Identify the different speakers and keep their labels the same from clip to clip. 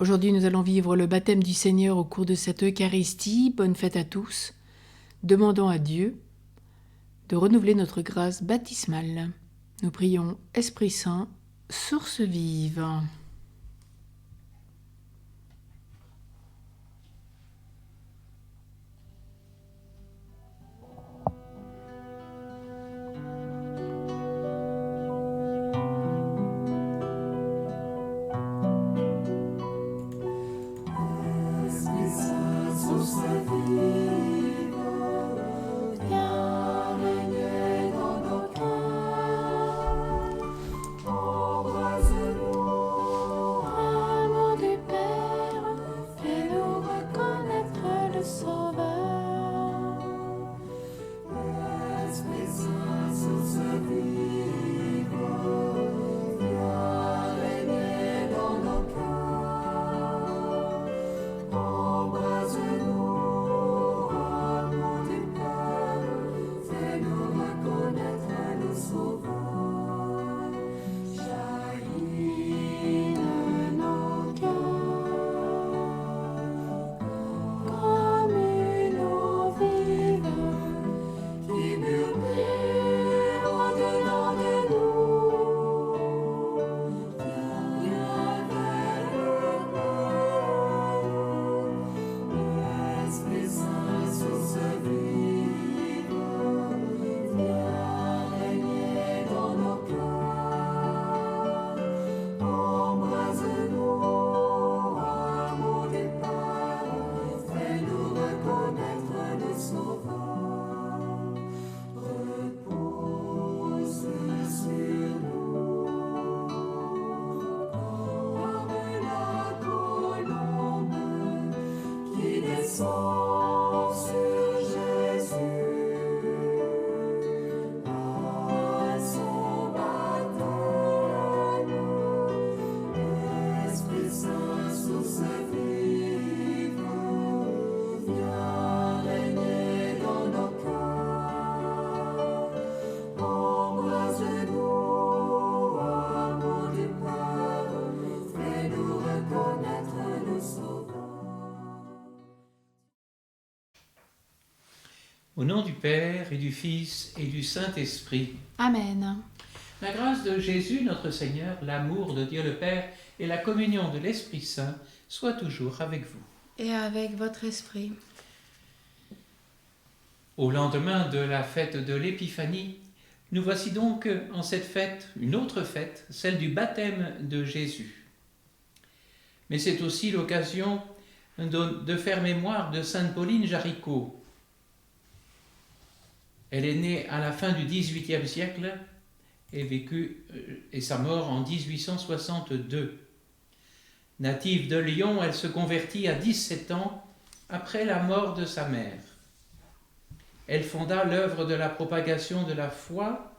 Speaker 1: Aujourd'hui, nous allons vivre le baptême du Seigneur au cours de cette Eucharistie. Bonne fête à tous. Demandons à Dieu de renouveler notre grâce baptismale. Nous prions Esprit Saint, source vive.
Speaker 2: Au nom du Père et du Fils et du Saint-Esprit.
Speaker 1: Amen.
Speaker 2: La grâce de Jésus notre Seigneur, l'amour de Dieu le Père et la communion de l'Esprit Saint soient toujours avec vous.
Speaker 1: Et avec votre esprit.
Speaker 2: Au lendemain de la fête de l'Épiphanie, nous voici donc en cette fête, une autre fête, celle du baptême de Jésus. Mais c'est aussi l'occasion de faire mémoire de Sainte Pauline Jaricot. Elle est née à la fin du XVIIIe siècle et sa mort en 1862. Native de Lyon, elle se convertit à 17 ans après la mort de sa mère. Elle fonda l'œuvre de la propagation de la foi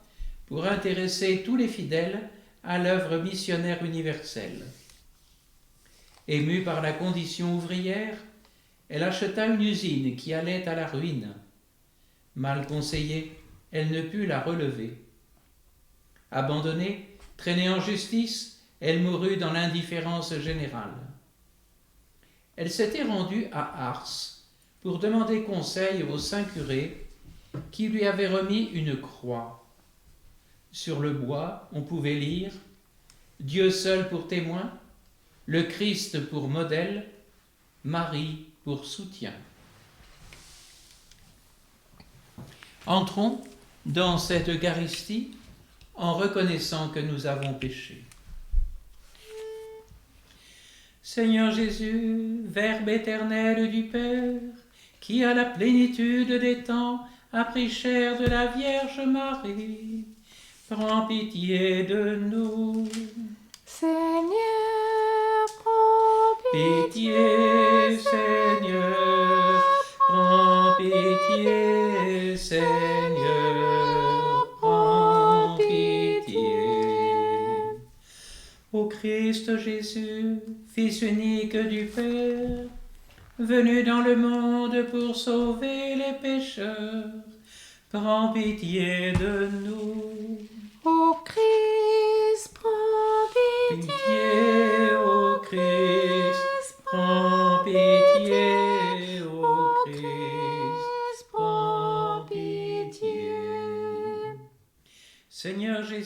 Speaker 2: pour intéresser tous les fidèles à l'œuvre missionnaire universelle. Émue par la condition ouvrière, elle acheta une usine qui allait à la ruine. Mal conseillée, elle ne put la relever. Abandonnée, traînée en justice, elle mourut dans l'indifférence générale. Elle s'était rendue à Ars pour demander conseil au saint curé qui lui avait remis une croix. Sur le bois, on pouvait lire « Dieu seul pour témoin, le Christ pour modèle, Marie pour soutien ». Entrons dans cette Eucharistie en reconnaissant que nous avons péché. Seigneur Jésus, Verbe éternel du Père, qui à la plénitude des temps a pris chair de la Vierge Marie, prends pitié de nous.
Speaker 1: Seigneur, prends
Speaker 2: Pitié, Seigneur, prends pitié, Seigneur, prends pitié. Ô Christ Jésus, Fils unique du Père, venu dans le monde pour sauver les pécheurs, prends pitié de nous.
Speaker 1: Ô Christ, prends pitié.
Speaker 2: Pitié, ô Christ,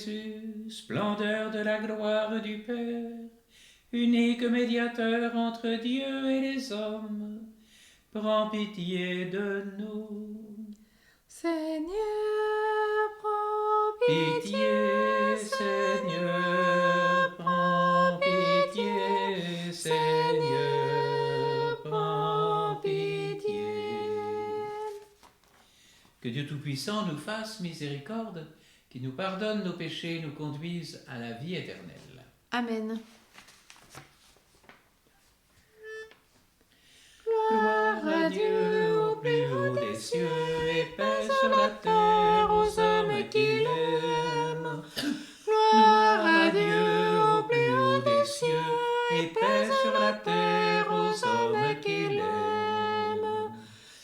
Speaker 2: Jésus, splendeur de la gloire du Père, unique médiateur entre Dieu et les hommes, prends pitié de nous.
Speaker 1: Seigneur, prends
Speaker 2: Pitié, Seigneur, prends pitié, Seigneur, prends pitié. Que Dieu Tout-Puissant nous fasse miséricorde, qui nous pardonne nos péchés et nous conduise à la vie éternelle.
Speaker 1: Amen.
Speaker 2: Gloire à Dieu au plus haut des cieux et paix sur la terre aux hommes qu'il aime. Gloire à Dieu au plus haut des cieux et paix sur la terre aux hommes qu'il aime.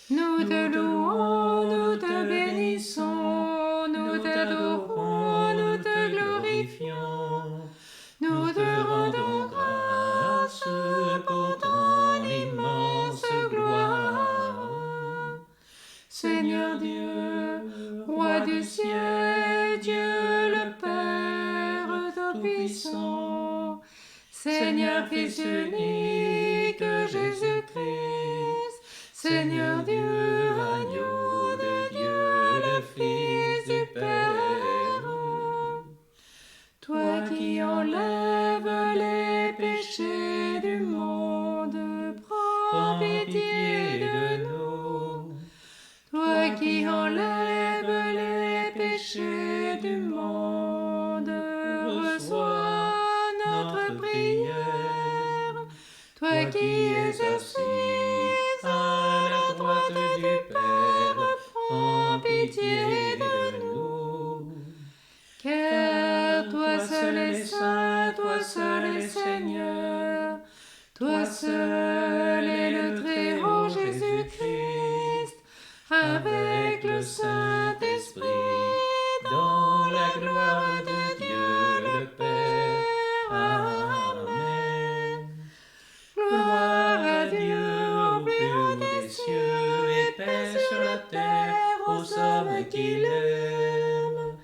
Speaker 1: Nous te louons, nous te bénissons, nous t'adorons, nous te glorifions. Nous te rendons grâce pour ton immense gloire. Seigneur Dieu, Roi du ciel, Dieu le Père Tout-Puissant, Seigneur Fils unique, Jésus-Christ, Seigneur Dieu, agneau de Dieu, le Fils du Père, toi qui enlèves les péchés du monde, prends pitié de nous. Toi qui enlèves les péchés du monde, reçois notre prière. Toi qui es assis à la droite du Père, prends pitié de nous. Car toi seul est saint, toi seul est Seigneur, toi seul est le Très-Haut Jésus-Christ, avec le Saint-Esprit, dans la gloire de Dieu le Père. Amen. Gloire à Dieu au plus haut des cieux et paix sur la terre aux hommes qu'il aime.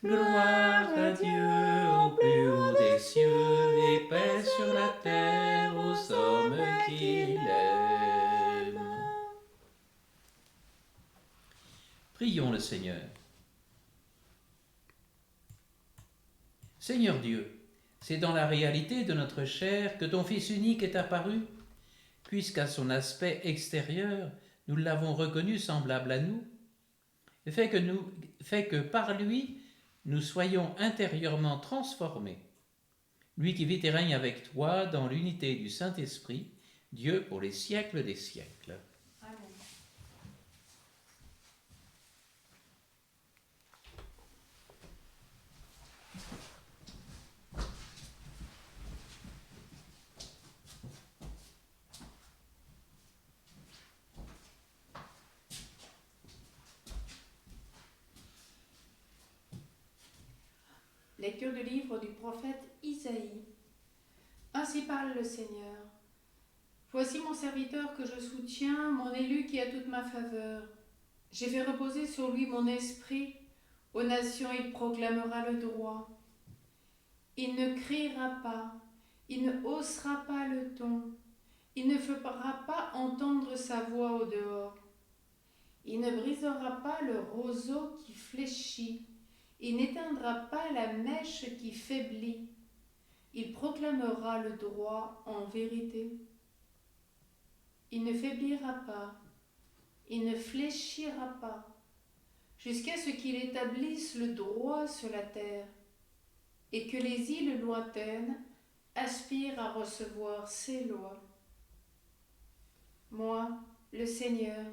Speaker 1: Gloire à Dieu au plus haut des cieux et paix sur la terre aux hommes qu'il aime. Prions le Seigneur. Seigneur Dieu, c'est dans la réalité de notre chair que ton Fils unique est apparu, puisqu'à son aspect extérieur, nous l'avons reconnu semblable à nous, et fait que par lui, nous soyons intérieurement transformés. Lui qui vit et règne avec toi dans l'unité du Saint-Esprit, Dieu pour les siècles des siècles. Amen. Lecture du livre du prophète Isaïe. Ainsi parle le Seigneur. Voici mon serviteur que je soutiens, mon élu qui a toute ma faveur. J'ai fait reposer sur lui mon esprit. Aux nations il proclamera le droit. Il ne criera pas, il ne haussera pas le ton, il ne fera pas entendre sa voix au dehors. Il ne brisera pas le roseau qui fléchit, il n'éteindra pas la mèche qui faiblit. Il proclamera le droit en vérité. Il ne faiblira pas, il ne fléchira pas, jusqu'à ce qu'il établisse le droit sur la terre, et que les îles lointaines aspirent à recevoir ses lois. Moi, le Seigneur,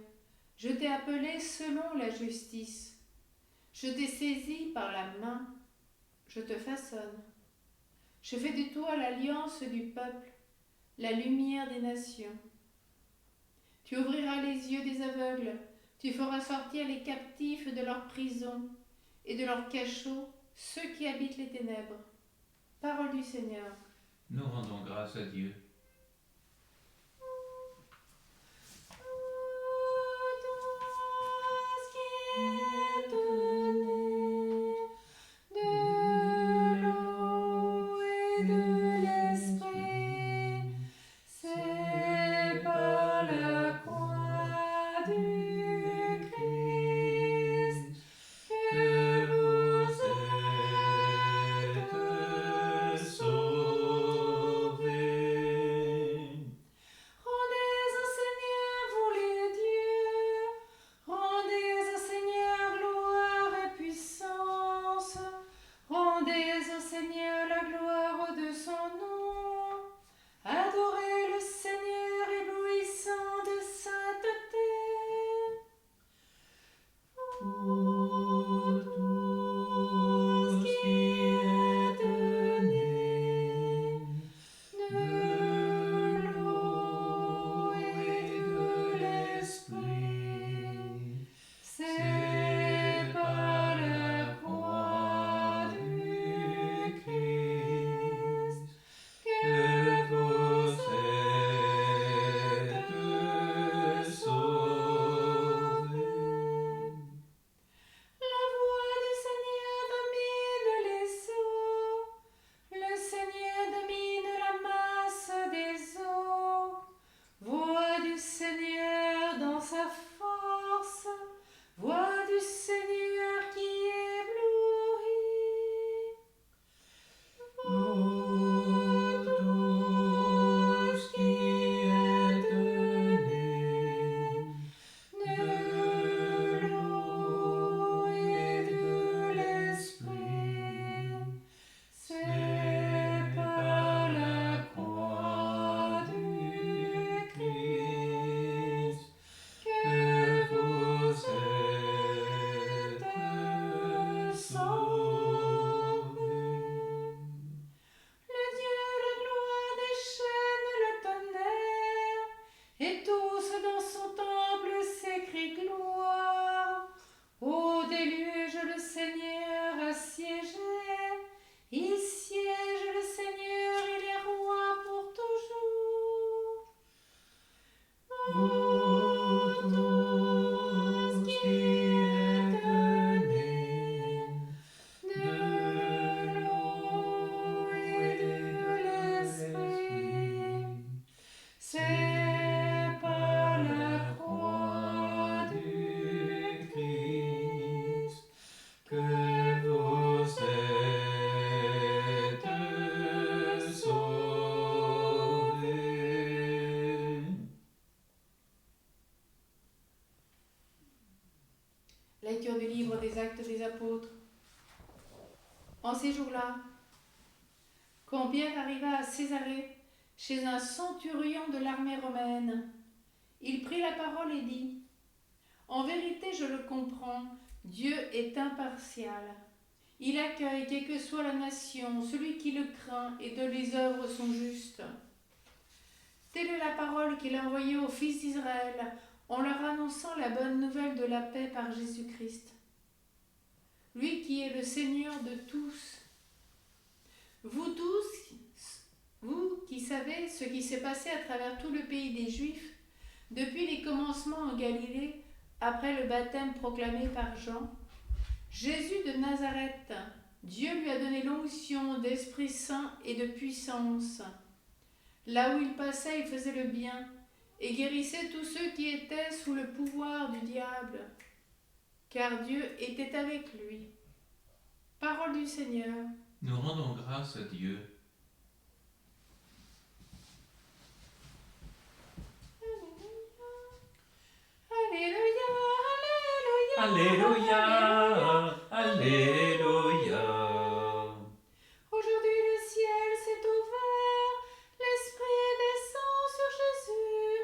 Speaker 1: je t'ai appelé selon la justice. Je t'ai saisi par la main, je te façonne. Je fais de toi l'alliance du peuple, la lumière des nations. Tu ouvriras les yeux des aveugles, tu feras sortir les captifs de leur prison et de leur cachot ceux qui habitent les ténèbres. Parole du Seigneur.
Speaker 2: Nous rendons grâce à Dieu.
Speaker 1: De
Speaker 3: et de l'Esprit. C'est par la croix du Christ que vous êtes sauvés. Rendez au Seigneur, vous les dieux, rendez au Seigneur gloire et puissance, rendez au Seigneur la gloire de son nom, adorez le Seigneur éblouissant de sainteté. Vous tous qui êtes nés de l'eau et de l'Esprit, c'est par la croix du Christ que vous êtes sauvés. La voix du Seigneur domine les eaux, le Seigneur domine la masse des eaux. Voix du Seigneur dans sa force, voix du Seigneur qui éblouit. Vous tous qui êtes nés de l'eau et de l'Esprit, c'est par la croix du Christ que vous êtes sauvés. Le Dieu, la gloire déchaîne le tonnerre, et tous dans son temple s'écrient gloire. Au déluge, le Seigneur a siégé, il siège le Seigneur, il est roi pour toujours. Vous tous qui êtes nés de l'eau et de l'Esprit, c'est par la croix du Christ que vous êtes sauvés. Lecture du livre des Actes des Apôtres. En ces jours-là, quand Pierre arriva à Césarée, chez un centurion de l'armée romaine, il prit la parole et dit : En vérité, je le comprends, Dieu est impartial. Il accueille, quelle que soit la nation, celui qui le craint, et de les œuvres sont justes. Telle est la parole qu'il a envoyée aux fils d'Israël, en leur annonçant la bonne nouvelle de la paix par Jésus-Christ. Lui qui est le Seigneur de tous. Vous tous, vous qui savez ce qui s'est passé à travers tout le pays des Juifs, depuis les commencements en Galilée, après le baptême proclamé par Jean, Jésus de Nazareth, Dieu lui a donné l'onction d'Esprit Saint et de puissance. Là où il passait, il faisait le bien et guérissait tous ceux qui étaient sous le pouvoir du diable, car Dieu était avec lui. Parole du Seigneur.
Speaker 2: Nous rendons grâce à Dieu.
Speaker 3: Alléluia, Alléluia,
Speaker 2: Alléluia, Alléluia.
Speaker 3: Aujourd'hui le ciel s'est ouvert, l'Esprit descend sur Jésus,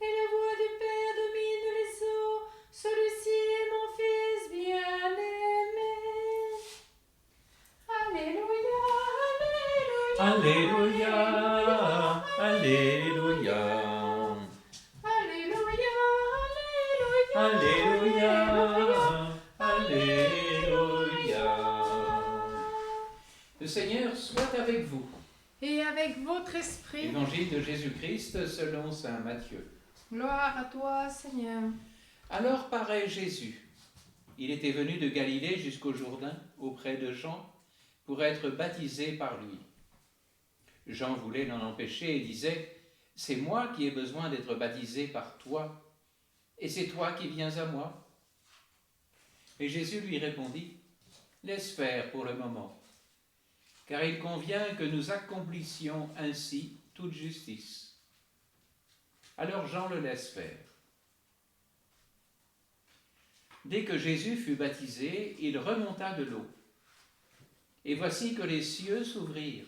Speaker 3: et la voix du Père domine les eaux. Celui-ci est mon Fils bien-aimé. Alléluia, Alléluia,
Speaker 2: Alléluia, Alléluia.
Speaker 3: Alléluia, Alléluia,
Speaker 2: Alléluia, Alléluia. Le Seigneur soit avec vous.
Speaker 3: Et avec votre esprit.
Speaker 2: Évangile de Jésus-Christ selon saint Matthieu.
Speaker 3: Gloire à toi, Seigneur.
Speaker 2: Alors paraît Jésus. Il était venu de Galilée jusqu'au Jourdain, auprès de Jean, pour être baptisé par lui. Jean voulait l'en empêcher et disait « C'est moi qui ai besoin d'être baptisé par toi, et c'est toi qui viens à moi ?» Et Jésus lui répondit « Laisse faire pour le moment, car il convient que nous accomplissions ainsi toute justice. » Alors Jean le laisse faire. Dès que Jésus fut baptisé, il remonta de l'eau. Et voici que les cieux s'ouvrirent.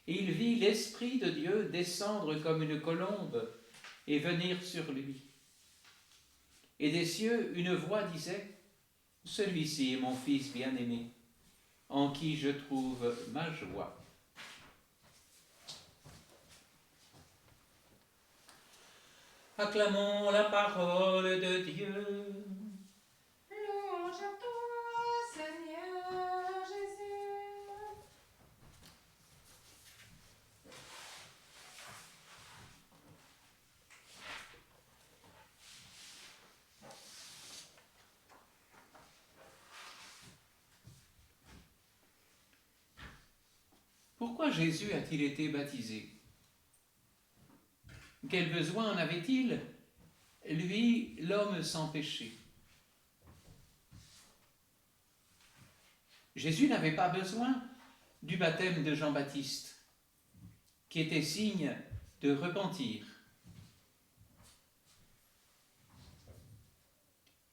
Speaker 2: Et il vit l'Esprit de Dieu descendre comme une colombe et venir sur lui. Et des cieux, une voix disait « Celui-ci est mon Fils bien-aimé, en qui je trouve ma joie. » Acclamons la parole de Dieu.
Speaker 3: Louange à toi, Seigneur Jésus.
Speaker 2: Pourquoi Jésus a-t-il été baptisé? Quel besoin en avait-il, lui, l'homme sans péché? Jésus n'avait pas besoin du baptême de Jean-Baptiste, qui était signe de repentir.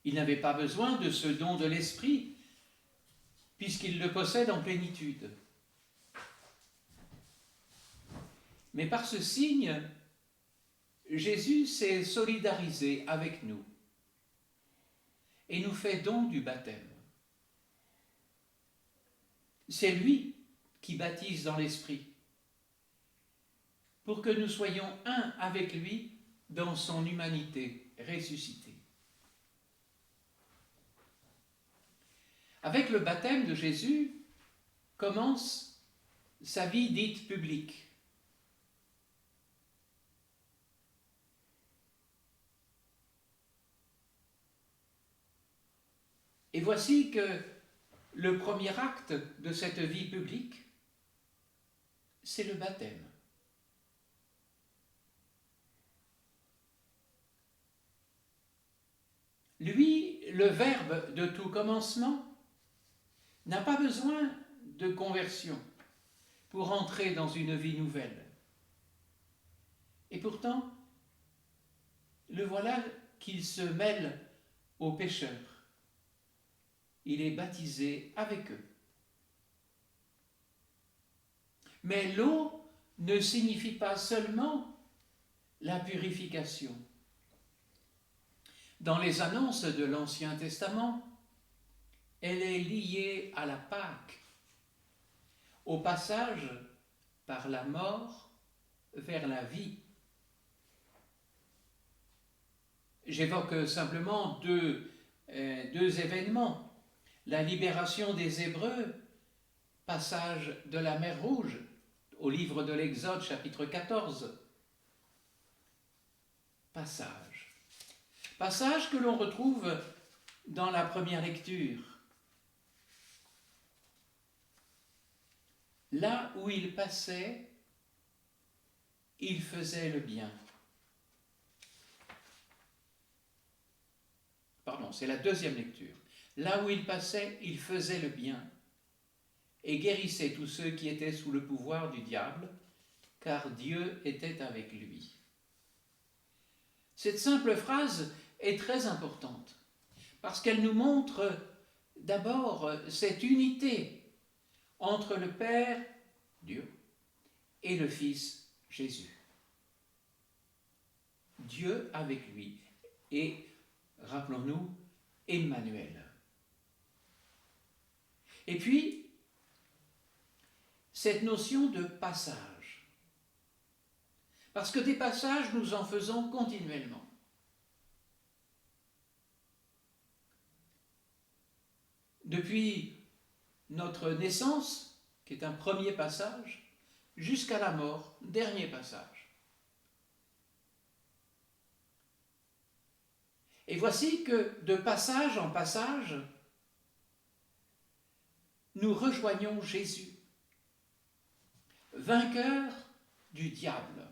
Speaker 2: Il n'avait pas besoin de ce don de l'Esprit, puisqu'il le possède en plénitude. Mais par ce signe, Jésus s'est solidarisé avec nous et nous fait don du baptême. C'est lui qui baptise dans l'Esprit, pour que nous soyons un avec lui dans son humanité ressuscitée. Avec le baptême de Jésus commence sa vie dite publique. Et voici que le premier acte de cette vie publique, c'est le baptême. Lui, le Verbe de tout commencement, n'a pas besoin de conversion pour entrer dans une vie nouvelle. Et pourtant, le voilà qu'il se mêle aux pécheurs. Il est baptisé avec eux. Mais l'eau ne signifie pas seulement la purification. Dans les annonces de l'Ancien Testament, elle est liée à la Pâque, au passage par la mort vers la vie. J'évoque simplement deux événements. La libération des Hébreux, passage de la mer Rouge, au livre de l'Exode, chapitre 14. Passage que l'on retrouve dans la première lecture. Là où il passait, il faisait le bien. Pardon, c'est la deuxième lecture. Là où il passait, il faisait le bien et guérissait tous ceux qui étaient sous le pouvoir du diable, car Dieu était avec lui. Cette simple phrase est très importante, parce qu'elle nous montre d'abord cette unité entre le Père, Dieu, et le Fils, Jésus. Dieu avec lui. Et, rappelons-nous, Emmanuel. Et puis, cette notion de passage. Parce que des passages, nous en faisons continuellement. Depuis notre naissance, qui est un premier passage, jusqu'à la mort, dernier passage. Et voici que de passage en passage, nous rejoignons Jésus, vainqueur du diable.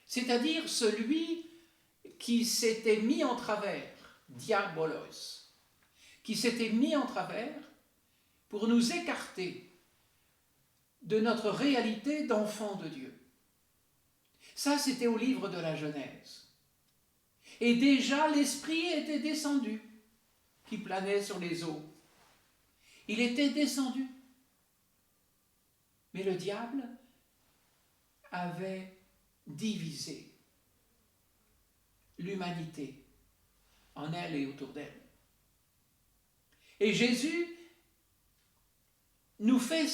Speaker 2: C'est-à-dire celui qui s'était mis en travers, diabolos, qui s'était mis en travers pour nous écarter de notre réalité d'enfant de Dieu. Ça, c'était au livre de la Genèse. Et déjà, l'Esprit était descendu, qui planait sur les eaux. Il était descendu. Mais le diable avait divisé l'humanité en elle et autour d'elle. Et Jésus nous fait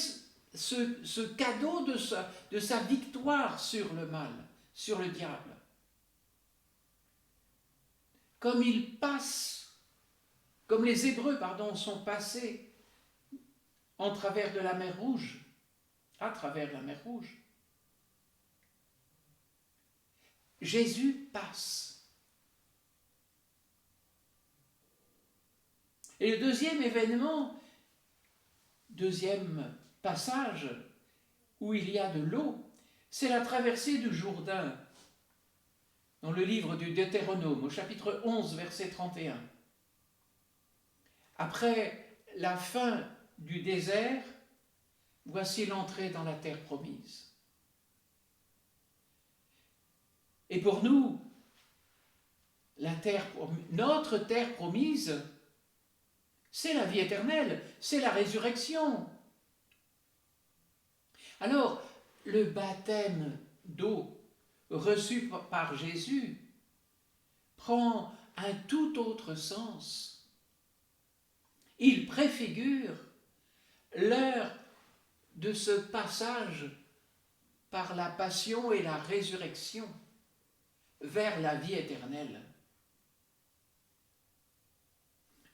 Speaker 2: ce cadeau de sa victoire sur le mal, sur le diable. Comme il passe, comme les Hébreux, sont passés en travers de la mer Rouge, à travers la mer Rouge. Jésus passe. Et le deuxième événement, deuxième passage où il y a de l'eau, c'est la traversée du Jourdain, dans le livre du Deutéronome, au chapitre 11, verset 31. Après la fin du désert, voici l'entrée dans la terre promise. Et pour nous, notre terre promise, c'est la vie éternelle, c'est la résurrection. Alors, le baptême d'eau reçu par Jésus prend un tout autre sens. Il préfigure l'heure de ce passage par la passion et la résurrection vers la vie éternelle.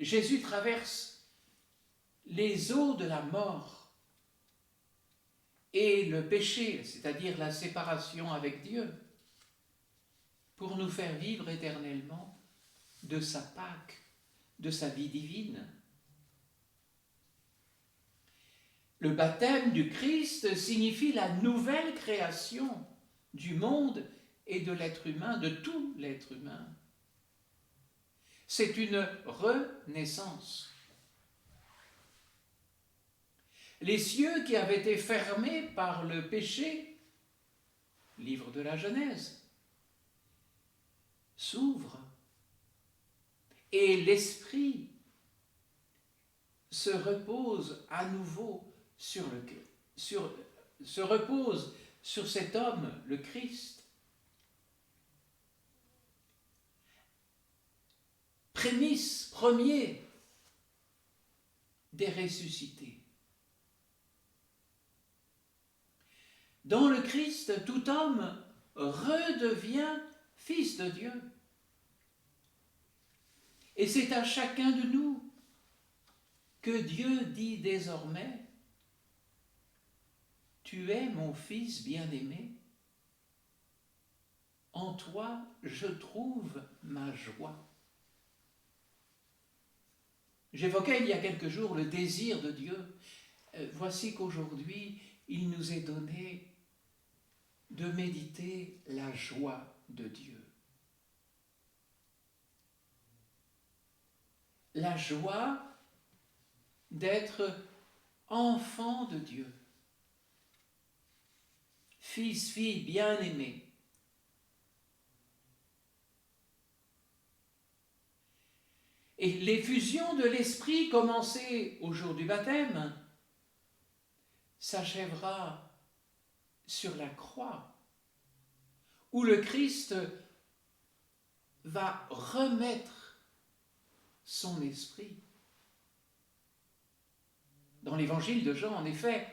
Speaker 2: Jésus traverse les eaux de la mort et le péché, c'est-à-dire la séparation avec Dieu, pour nous faire vivre éternellement de sa Pâque, de sa vie divine. Le baptême du Christ signifie la nouvelle création du monde et de l'être humain, de tout l'être humain. C'est une renaissance. Les cieux qui avaient été fermés par le péché, livre de la Genèse, s'ouvrent et l'Esprit se repose à nouveau sur cet homme, le Christ. Prémisse, premier des ressuscités. Dans le Christ, tout homme redevient fils de Dieu. Et c'est à chacun de nous que Dieu dit désormais, « Tu es mon fils bien-aimé, en toi je trouve ma joie. » J'évoquais il y a quelques jours le désir de Dieu. Voici qu'aujourd'hui, il nous est donné de méditer la joie de Dieu. La joie d'être enfant de Dieu, fils, fille bien-aimé. Et l'effusion de l'Esprit commencée au jour du baptême s'achèvera sur la croix, où le Christ va remettre son esprit. Dans l'évangile de Jean, en effet,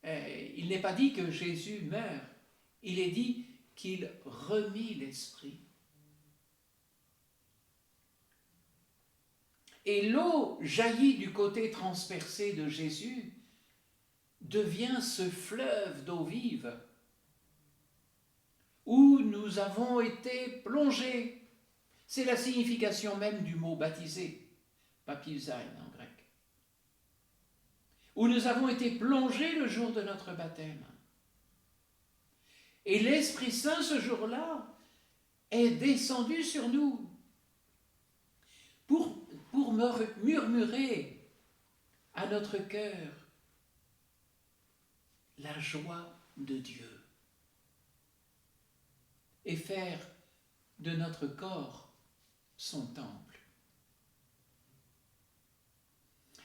Speaker 2: il n'est pas dit que Jésus meurt, il est dit qu'il remit l'esprit. Et l'eau jaillie du côté transpercé de Jésus devient ce fleuve d'eau vive où nous avons été plongés. C'est la signification même du mot baptisé, baptizein en grec. où nous avons été plongés le jour de notre baptême. Et l'Esprit Saint, ce jour-là, est descendu sur nous pour murmurer à notre cœur la joie de Dieu et faire de notre corps son temple.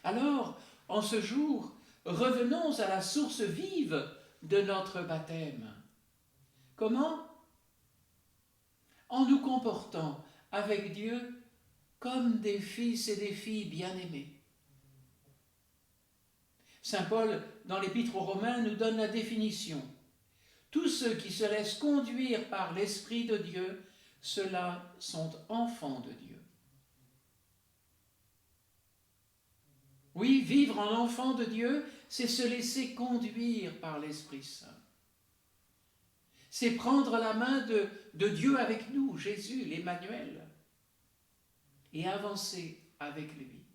Speaker 2: Alors, en ce jour, revenons à la source vive de notre baptême. Comment? En nous comportant avec Dieu comme des fils et des filles bien-aimés. Saint Paul, dans l'Épître aux Romains, nous donne la définition. Tous ceux qui se laissent conduire par l'Esprit de Dieu, ceux-là sont enfants de Dieu. Oui, vivre en enfant de Dieu, c'est se laisser conduire par l'Esprit Saint. C'est prendre la main de Dieu avec nous, Jésus, l'Emmanuel, et avancer avec lui.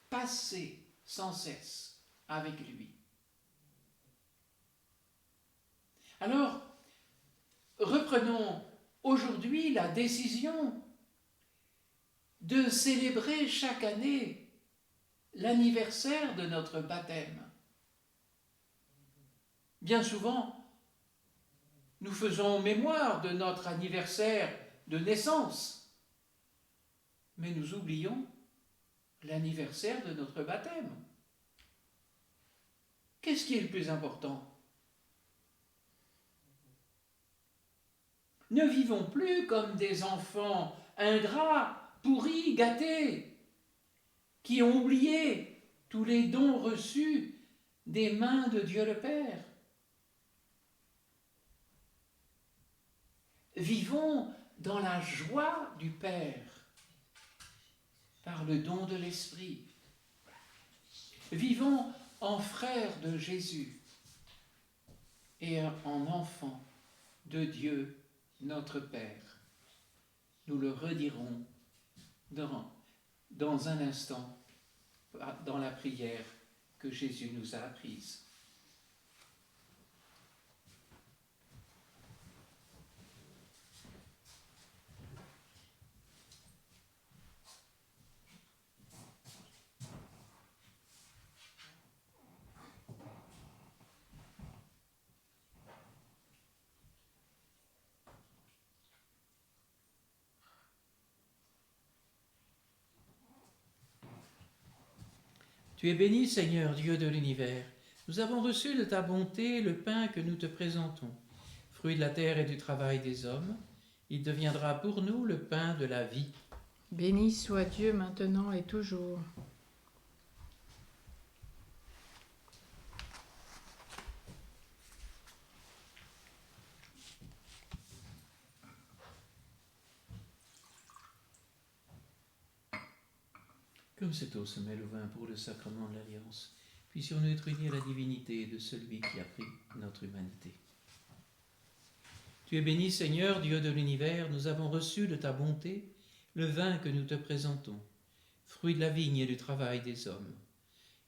Speaker 2: Passer sans cesse avec lui. Alors, reprenons aujourd'hui la décision de célébrer chaque année l'anniversaire de notre baptême. Bien souvent, nous faisons mémoire de notre anniversaire de naissance, mais nous oublions l'anniversaire de notre baptême. Qu'est-ce qui est le plus important? Ne vivons plus comme des enfants ingrats, pourris, gâtés, qui ont oublié tous les dons reçus des mains de Dieu le Père. Vivons dans la joie du Père par le don de l'Esprit. Vivons en frères de Jésus et en enfants de Dieu notre Père. Nous le redirons dans un instant dans la prière que Jésus nous a apprise. Tu es béni, Seigneur, Dieu de l'univers. Nous avons reçu de ta bonté le pain que nous te présentons. Fruit de la terre et du travail des hommes, il deviendra pour nous le pain de la vie.
Speaker 1: Béni soit Dieu maintenant et toujours.
Speaker 2: Comme cette eau se mêle au vin pour le sacrement de l'Alliance, puissions-nous être unis à la divinité de celui qui a pris notre humanité. Tu es béni, Seigneur, Dieu de l'univers, nous avons reçu de ta bonté le vin que nous te présentons, fruit de la vigne et du travail des hommes.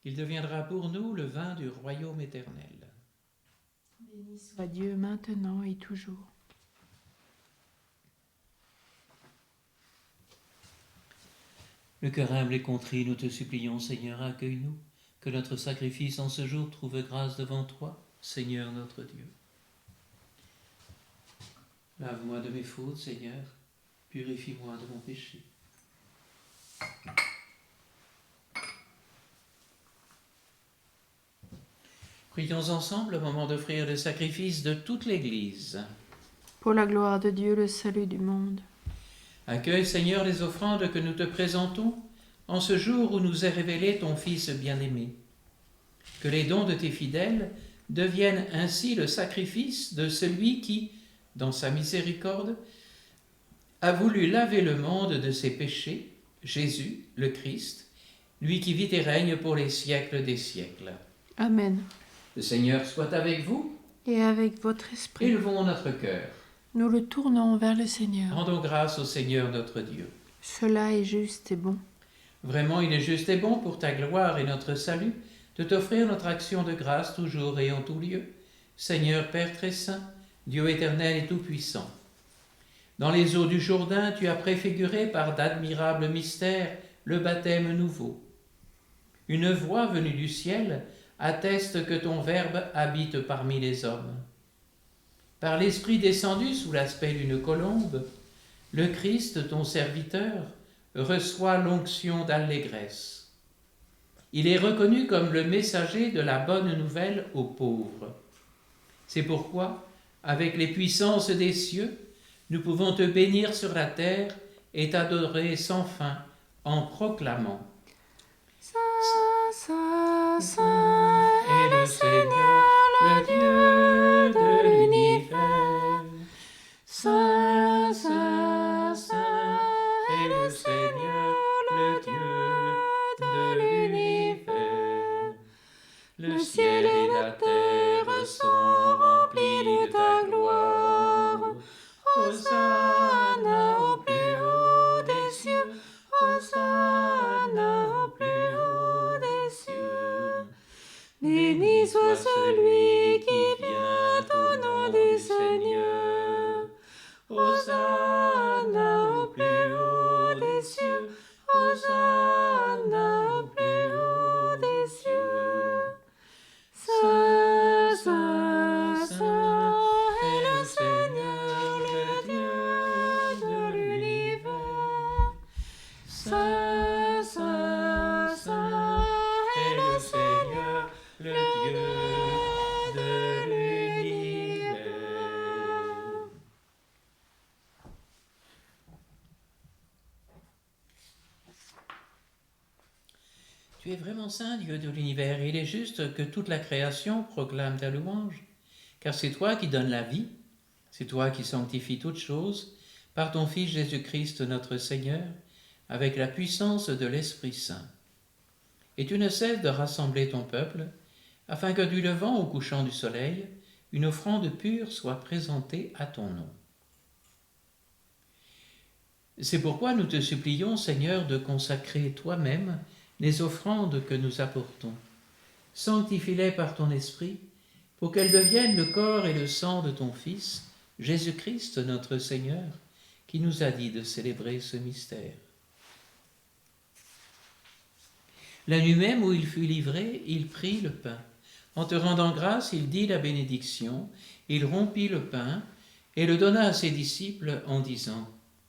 Speaker 2: Il deviendra pour nous le vin du royaume éternel.
Speaker 1: Béni soit Dieu maintenant et toujours.
Speaker 2: Le cœur humble et contrit, nous te supplions, Seigneur, accueille-nous, que notre sacrifice en ce jour trouve grâce devant toi, Seigneur notre Dieu. Lave-moi de mes fautes, Seigneur, purifie-moi de mon péché. Prions ensemble au moment d'offrir le sacrifice de toute l'Église.
Speaker 1: Pour la gloire de Dieu, le salut du monde.
Speaker 2: Accueille, Seigneur, les offrandes que nous te présentons en ce jour où nous est révélé ton Fils bien-aimé. Que les dons de tes fidèles deviennent ainsi le sacrifice de celui qui, dans sa miséricorde, a voulu laver le monde de ses péchés, Jésus, le Christ, lui qui vit et règne pour les siècles des siècles.
Speaker 1: Amen.
Speaker 2: Le Seigneur soit avec vous.
Speaker 1: Et avec votre esprit.
Speaker 2: Élevons notre cœur.
Speaker 1: Nous le tournons vers le Seigneur.
Speaker 2: Rendons grâce au Seigneur notre Dieu.
Speaker 1: Cela est juste et bon.
Speaker 2: Vraiment, il est juste et bon pour ta gloire et notre salut de t'offrir notre action de grâce toujours et en tout lieu, Seigneur Père très saint, Dieu éternel et tout-puissant. Dans les eaux du Jourdain, tu as préfiguré par d'admirables mystères le baptême nouveau. Une voix venue du ciel atteste que ton Verbe habite parmi les hommes. Par l'Esprit descendu sous l'aspect d'une colombe, le Christ, ton serviteur, reçoit l'onction d'allégresse. Il est reconnu comme le messager de la bonne nouvelle aux pauvres. C'est pourquoi, avec les puissances des cieux, nous pouvons te bénir sur la terre et t'adorer sans fin en proclamant
Speaker 1: Saint, Saint, Saint
Speaker 2: est le Seigneur, le Dieu de l'univers. Saint, Saint, Saint est le Seigneur, le Dieu de l'univers. Le ciel et la terre sont remplis de ta gloire. Hosanna au plus haut des cieux, Hosanna au plus haut des cieux. Béni soit celui qui vient au nom du Seigneur. Hosanna au plus haut des cieux, Hosanna au plus haut des cieux. Saint, Saint, Saint est le Seigneur, le Dieu de l'univers. Saint, Saint, Saint est le Seigneur, le Dieu de l'univers. Tu es vraiment saint, Dieu de l'univers, et il est juste que toute la création proclame ta louange, car c'est toi qui donnes la vie, c'est toi qui sanctifies toutes choses, par ton Fils Jésus-Christ notre Seigneur, avec la puissance de l'Esprit Saint. Et tu ne cesses de rassembler ton peuple, afin que du levant au couchant du soleil, une offrande pure soit présentée à ton nom. C'est pourquoi nous te supplions, Seigneur, de consacrer toi-même les offrandes que nous apportons. Sanctifie-les par ton Esprit, pour qu'elles deviennent le corps et le sang de ton Fils, Jésus-Christ notre Seigneur, qui nous a dit de célébrer ce mystère. La nuit même où il fut livré, il prit le pain. En te rendant grâce, il dit la bénédiction, il rompit le pain et le donna à ses disciples en disant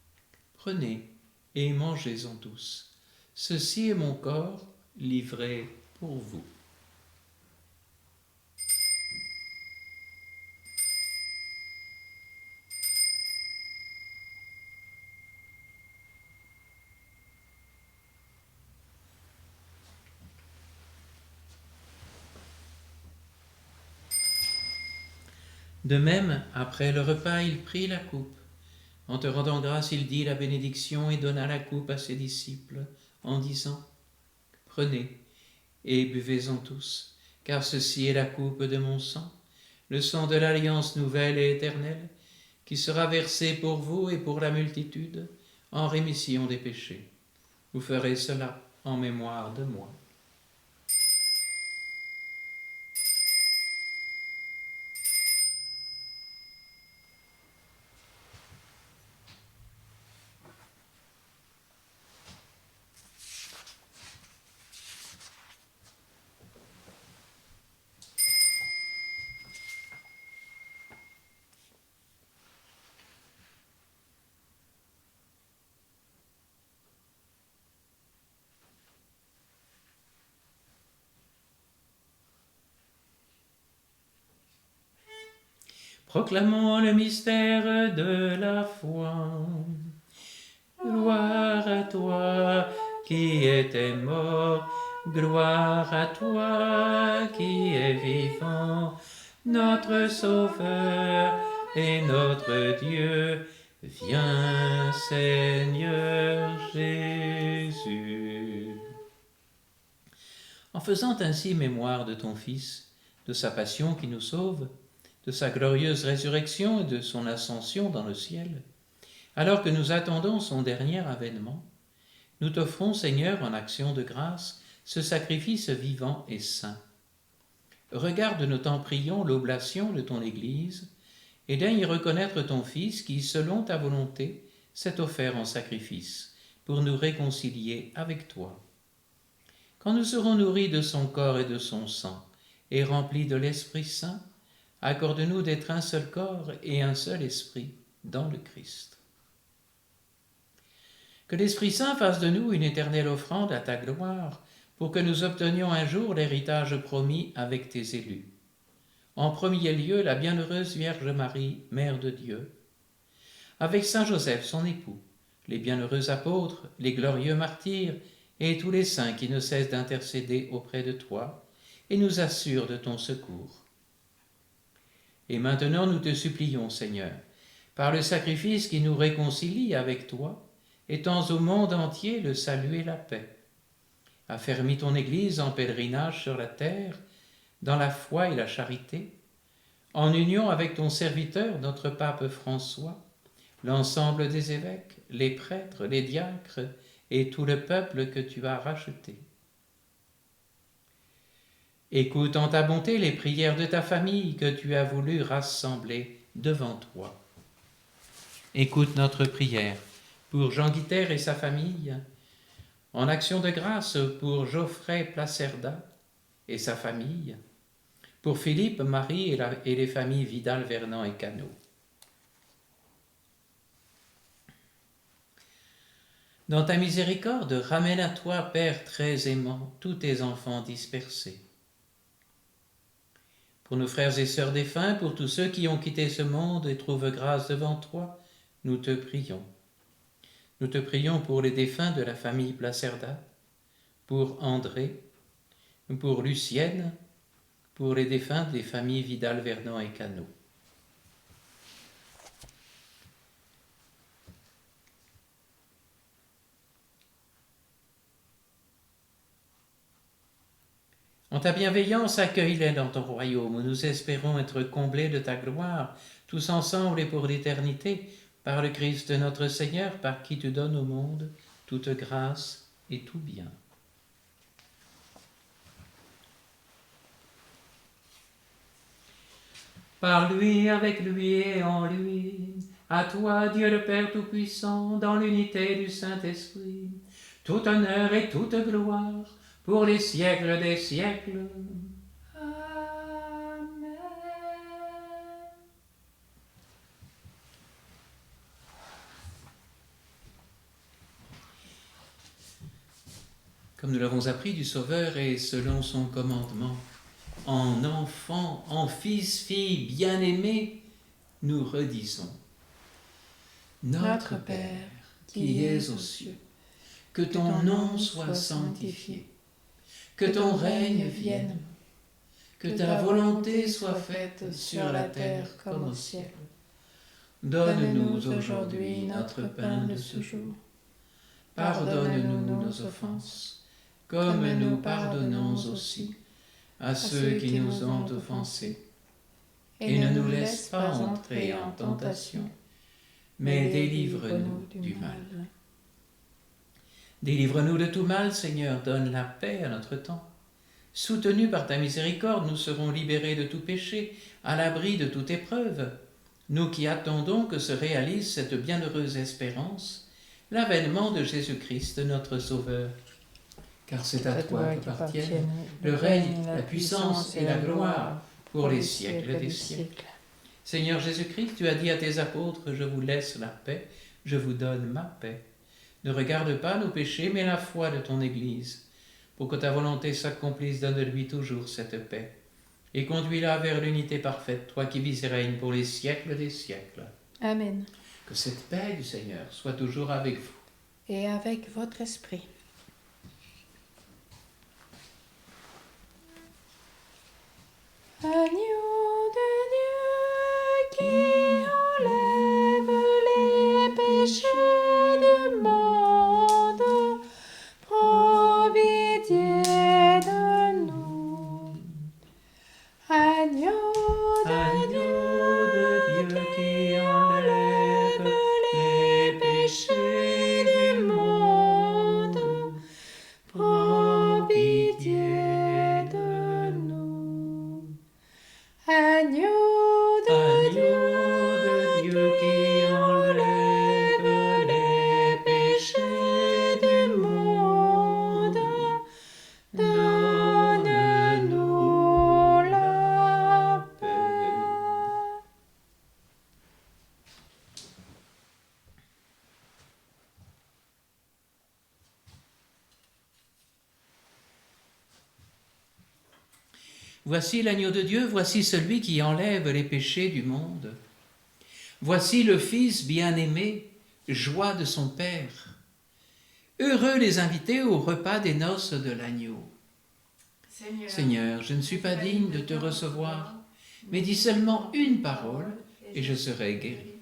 Speaker 2: « Prenez et mangez-en tous. Ceci est mon corps livré pour vous. » De même, après le repas, il prit la coupe. En te rendant grâce, il dit la bénédiction et donna la coupe à ses disciples en disant « Prenez et buvez-en tous, car ceci est la coupe de mon sang, le sang de l'alliance nouvelle et éternelle, qui sera versé pour vous et pour la multitude en rémission des péchés. Vous ferez cela en mémoire de moi. » Proclamons le mystère de la foi. Gloire à toi qui étais mort, gloire à toi qui es vivant, notre Sauveur et notre Dieu. Viens, Seigneur Jésus. En faisant ainsi mémoire de ton Fils, de sa passion qui nous sauve, de sa glorieuse résurrection et de son ascension dans le ciel, alors que nous attendons son dernier avènement, nous t'offrons, Seigneur, en action de grâce, ce sacrifice vivant et saint. regarde, nous t'en prions, l'oblation de ton Église, et daigne y reconnaître ton Fils qui, selon ta volonté, s'est offert en sacrifice pour nous réconcilier avec toi. Quand nous serons nourris de son corps et de son sang, et remplis de l'Esprit Saint, accorde-nous d'être un seul corps et un seul esprit dans le Christ. Que l'Esprit Saint fasse de nous une éternelle offrande à ta gloire, pour que nous obtenions un jour l'héritage promis avec tes élus. En premier lieu, la bienheureuse Vierge Marie, Mère de Dieu, avec Saint Joseph, son époux, les bienheureux apôtres, les glorieux martyrs, et tous les saints qui ne cessent d'intercéder auprès de toi, et nous assurent de ton secours. Et maintenant nous te supplions, Seigneur, par le sacrifice qui nous réconcilie avec toi, étends au monde entier le salut et la paix. Affermis ton Église en pèlerinage sur la terre, dans la foi et la charité, en union avec ton serviteur, notre pape François, l'ensemble des évêques, les prêtres, les diacres et tout le peuple que tu as racheté. Écoute en ta bonté les prières de ta famille que tu as voulu rassembler devant toi. Écoute notre prière pour Jean Guiter et sa famille, en action de grâce pour Geoffrey Placerda et sa famille, pour Philippe, Marie et les familles Vidal, Vernant et Cano. Dans ta miséricorde, ramène à toi, Père très aimant, tous tes enfants dispersés. Pour nos frères et sœurs défunts, pour tous ceux qui ont quitté ce monde et trouvent grâce devant toi, nous te prions. Nous te prions pour les défunts de la famille Placerda, pour André, pour Lucienne, pour les défunts des familles Vidal, Vernant et Cano. En ta bienveillance, accueille-les dans ton royaume, où nous espérons être comblés de ta gloire, tous ensemble et pour l'éternité, par le Christ notre Seigneur, par qui tu donnes au monde toute grâce et tout bien. Par lui, avec lui et en lui, à toi, Dieu le Père Tout-Puissant, dans l'unité du Saint-Esprit, tout honneur et toute gloire, pour les siècles des siècles.
Speaker 3: Amen.
Speaker 2: Comme nous l'avons appris du Sauveur et selon son commandement, en enfant, en fils, fille bien-aimé, nous redisons: Notre Père, qui es aux cieux, que ton nom soit sanctifié, que ton règne vienne, que ta volonté soit faite sur la terre comme au ciel. Donne-nous aujourd'hui notre pain de ce jour. Pardonne-nous nos offenses, comme nous pardonnons aussi à ceux qui nous ont offensés. Et ne nous laisse pas entrer en tentation, mais délivre-nous du mal. Délivre-nous de tout mal, Seigneur, donne la paix à notre temps. Soutenus par ta miséricorde, nous serons libérés de tout péché, à l'abri de toute épreuve. Nous qui attendons que se réalise cette bienheureuse espérance, l'avènement de Jésus-Christ, notre Sauveur. Car c'est à toi qu'appartiennent le règne, la puissance et la gloire pour les siècles des siècles. Seigneur Jésus-Christ, tu as dit à tes apôtres: je vous laisse la paix, je vous donne ma paix. Ne regarde pas nos péchés, mais la foi de ton Église. Pour que ta volonté s'accomplisse, donne-lui toujours cette paix. Et conduis-la vers l'unité parfaite, toi qui vis et règnes pour les siècles des siècles.
Speaker 3: Amen.
Speaker 2: Que cette paix du Seigneur soit toujours avec vous.
Speaker 3: Et avec votre esprit. Agneau de Dieu qui enlève les péchés du monde, prends pitié de nous. Agneau de Dieu qui enlève les péchés du monde, prends pitié de nous.
Speaker 2: Agneau de Dieu qui enlève les péchés du monde, donne-nous la paix. Voici l'agneau de Dieu, voici celui qui enlève les péchés du monde. Voici le Fils bien-aimé, joie de son Père. Heureux les invités au repas des noces de l'agneau. Seigneur, je ne suis pas digne de te recevoir, mais dis seulement une parole et je serai guéri.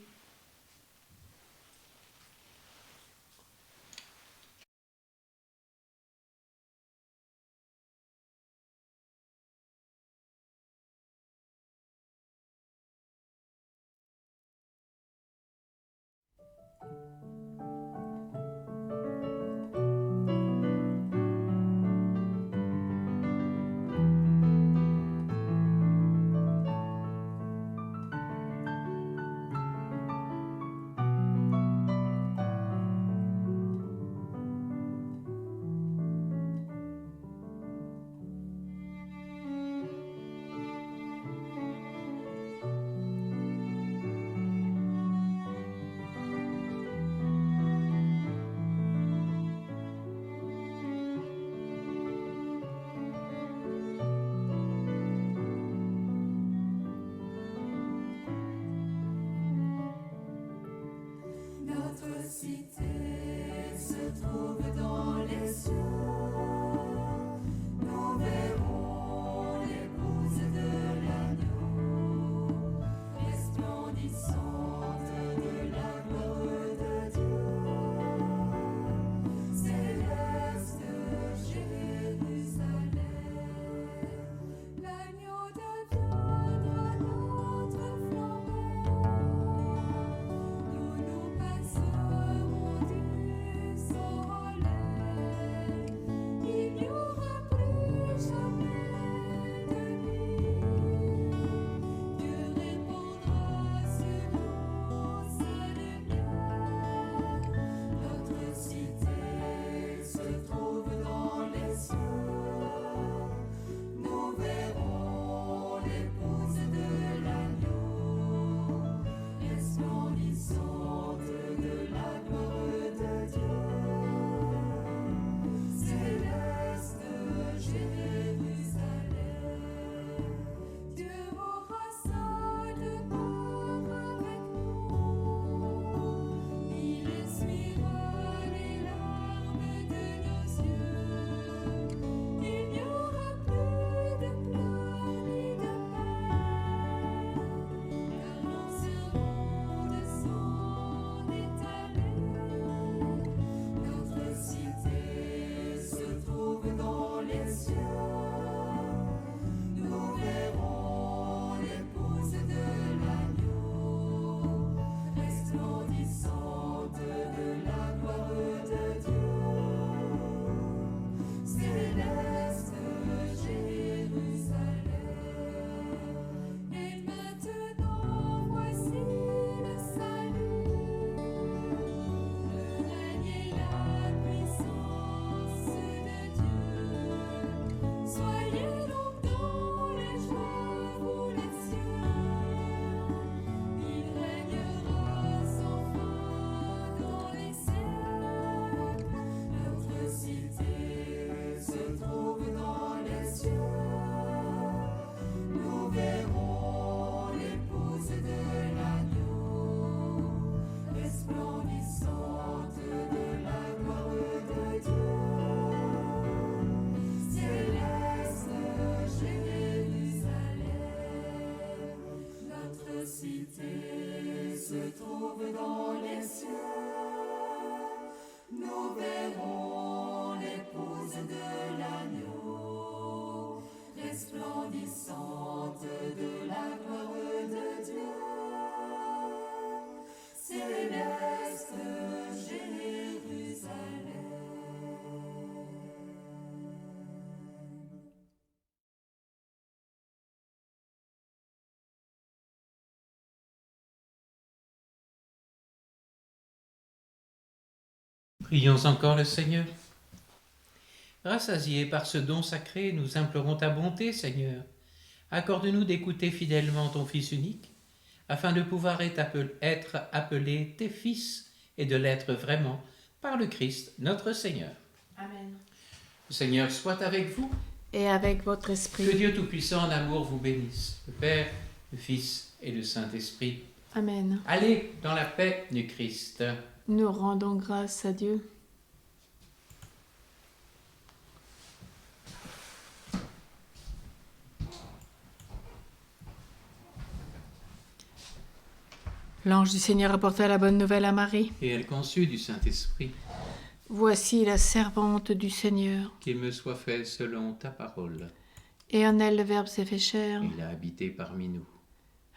Speaker 4: Notre cité se trouve dans les cieux. Nous verrons l'épouse de l'agneau, resplendissante de la gloire de Dieu. Céleste Jérusalem, l'agneau deviendra notre flambeau. Nous passerons du soleil, il n'y aura plus jamais de nuit. Dieu répandra sur nous sa lumière. Notre cité se trouve dans les cieux. Nous verrons l'épouse de l'agneau, resplendissante de la gloire de Dieu. Céleste Jérusalem, Dieu aura sa demeure avec nous. Il essuiera les larmes de nos yeux. Il n'y aura plus de pleurs ni de peine, car l'ancien monde s'en est allé. Notre cité se trouve dans les cieux. Nous verrons l'épouse de l'agneau, resplendissante de la gloire de Dieu. Céleste Jérusalem. Et maintenant voici le salut, le règne et la puissance de Dieu. Soyez donc dans les joies, vous les cieux. Il régnera sans fin dans les siècles. Notre cité se trouve dans les cieux. Nous verrons l'épouse de l'agneau, resplendissante de la gloire de Dieu. Céleste Jérusalem, notre cité se trouve dans les cieux. Nous verrons l'épouse de l'agneau, resplendissante de la gloire de Dieu. Céleste Jérusalem.
Speaker 2: Prions encore le Seigneur. Rassasiés par ce don sacré, nous implorons ta bonté, Seigneur. Accorde-nous d'écouter fidèlement ton Fils unique, afin de pouvoir être appelés tes fils et de l'être vraiment par le Christ, notre Seigneur.
Speaker 3: Amen.
Speaker 2: Le Seigneur soit avec vous.
Speaker 1: Et avec votre
Speaker 2: Que
Speaker 1: esprit.
Speaker 2: Dieu Tout-Puissant en amour vous bénisse, le Père, le Fils et le Saint-Esprit.
Speaker 1: Amen.
Speaker 2: Allez dans la paix du Christ.
Speaker 1: Nous rendons grâce à Dieu. L'ange du Seigneur apporta la bonne nouvelle à Marie.
Speaker 2: Et elle conçut du Saint-Esprit.
Speaker 1: Voici la servante du Seigneur.
Speaker 2: Qu'il me soit fait selon ta parole.
Speaker 1: Et en elle le Verbe s'est fait chair.
Speaker 2: Il a habité parmi nous.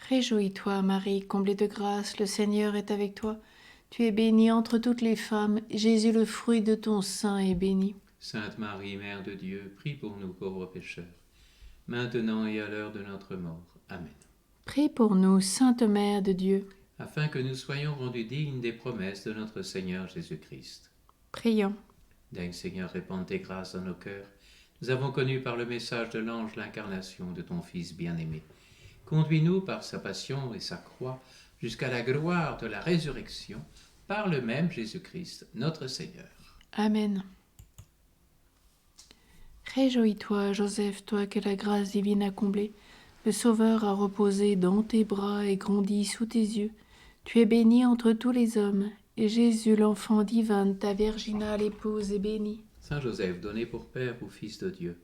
Speaker 1: Réjouis-toi, Marie, comblée de grâce, le Seigneur est avec toi. Tu es bénie entre toutes les femmes, Jésus, le fruit de ton sein, est béni.
Speaker 2: Sainte Marie, Mère de Dieu, prie pour nous pauvres pécheurs, maintenant et à l'heure de notre mort. Amen.
Speaker 1: Prie pour nous, Sainte Mère de Dieu.
Speaker 2: Afin que nous soyons rendus dignes des promesses de notre Seigneur Jésus-Christ.
Speaker 1: Prions.
Speaker 2: Daigne, Seigneur, répandre tes grâces dans nos cœurs. Nous avons connu par le message de l'ange l'incarnation de ton Fils bien-aimé. Conduis-nous par sa passion et sa croix jusqu'à la gloire de la résurrection, par le même Jésus-Christ, notre Seigneur.
Speaker 1: Amen. Réjouis-toi, Joseph, toi que la grâce divine a comblé. Le Sauveur a reposé dans tes bras et grandi sous tes yeux. Tu es béni entre tous les hommes, et Jésus, l'enfant divin de ta virginale épouse, est béni.
Speaker 2: Saint Joseph, donné pour Père au Fils de Dieu,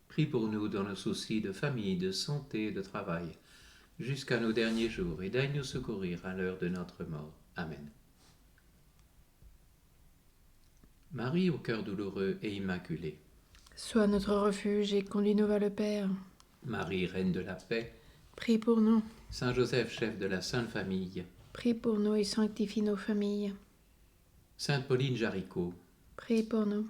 Speaker 2: prie pour nous dans nos soucis de famille, de santé et de travail, jusqu'à nos derniers jours, et daigne nous secourir à l'heure de notre mort. Amen. Marie, au cœur douloureux et immaculé.
Speaker 1: Sois notre refuge et conduis-nous vers le Père.
Speaker 2: Marie, Reine de la paix.
Speaker 1: Prie pour nous.
Speaker 2: Saint Joseph, chef de la Sainte Famille.
Speaker 1: Prie pour nous et sanctifie nos familles.
Speaker 2: Sainte Pauline Jaricot.
Speaker 1: Prie pour nous.